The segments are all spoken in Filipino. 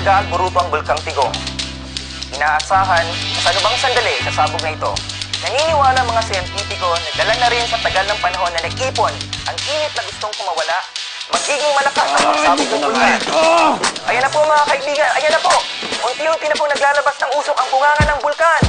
nag-aalboruto ang bulkang Tigong. Inaasahan na sa lubang sandali sa sabog na ito, naniniwala ang mga siyentipiko na dala na rin sa tagal ng panahon na nag-ipon ang init na gustong kumawala, magiging malakas ang pagsabog ng bulkan. Ayan na po mga kaibigan, ayan na po! Unti-unti na po naglalabas ng usok ang bunganga ng bulkan.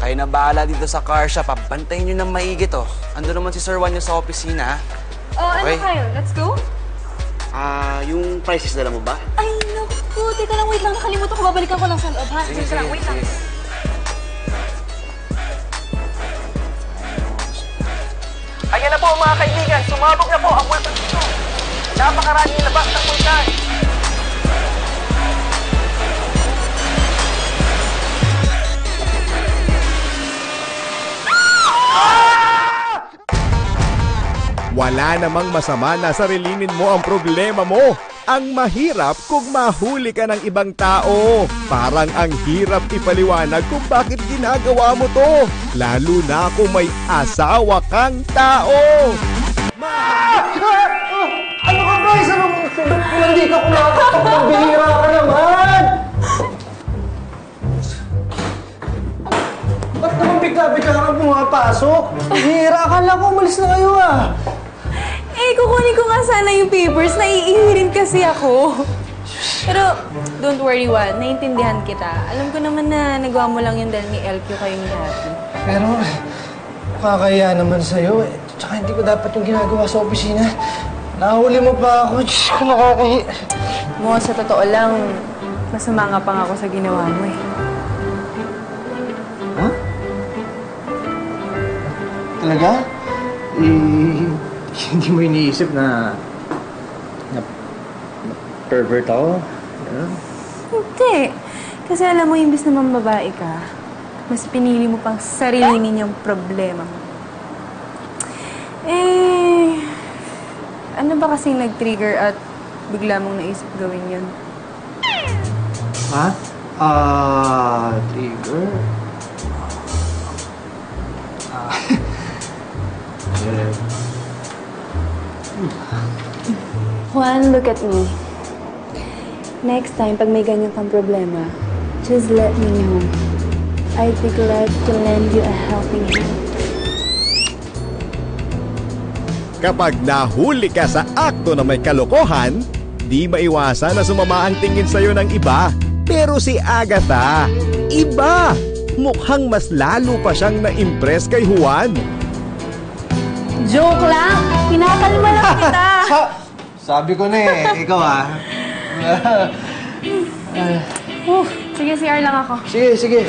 Kayo na bahala dito sa car shop. Bantayin nyo ng maigi to. Ando naman si Sir Juan yung sa opisina. Ano kayo? Let's go? Yung prices dala mo ba? Ay, naku. Teka lang, wait lang. Nakalimutan ko. Babalikan ko lang sa loob, ha? Sige, lang, wait lang. Ayan na po mga kaibigan, sumabog na po ang bulkan dito. Napakaraming labas ng bulkan. Wala namang masama na sarilinin mo ang problema mo. Ang mahirap kung mahuli ka ng ibang tao. Parang ang hirap ipaliwanag kung bakit ginagawa mo to. Lalo na kung may asawa kang tao. Ano ka guys? Nandito ko nakakatok ng bihira ka naman! Ba't naman bigla-bigla ka pumapasok? Bihira, akala ko umalis na kayo Kukunin ko nga sana yung papers. Naiihirin kasi ako. Pero, don't worry, Juan. Naiintindihan kita. Alam ko naman na nagawa mo lang yun dahil ni LQ kayo ni Happy. Pero, kakaya naman sa'yo. Tsaka hindi ko dapat yung ginagawa sa opisina. Nahuli mo pa ako. Diyos ko, nakakahi. Mo, sa totoo lang, masama nga pa nga ako sa ginawa mo eh. Ha? Talaga? Hindi mo iniisip na pervert ako? Hindi. Kasi alam mo, imbis na mambabae ka, mas pinili mo pang sarili ninyong problema mo. Ano ba kasing nag-trigger at bigla mong naisip gawin yun? Ha? Trigger? Juan, look at me. Next time, pag may ganyan kang problema, just let me know. I'd be glad to lend you a helping hand. Kapag nahuli ka sa akto na may kalokohan, di maiwasan na sumama ang tingin sa'yo ng iba. Pero si Agatha, iba! Mukhang mas lalo pa siyang na-impress kay Juan. Joke lang! Pinakalma lang kita! Sabi ko na ikaw Sige, CR lang ako. Sige.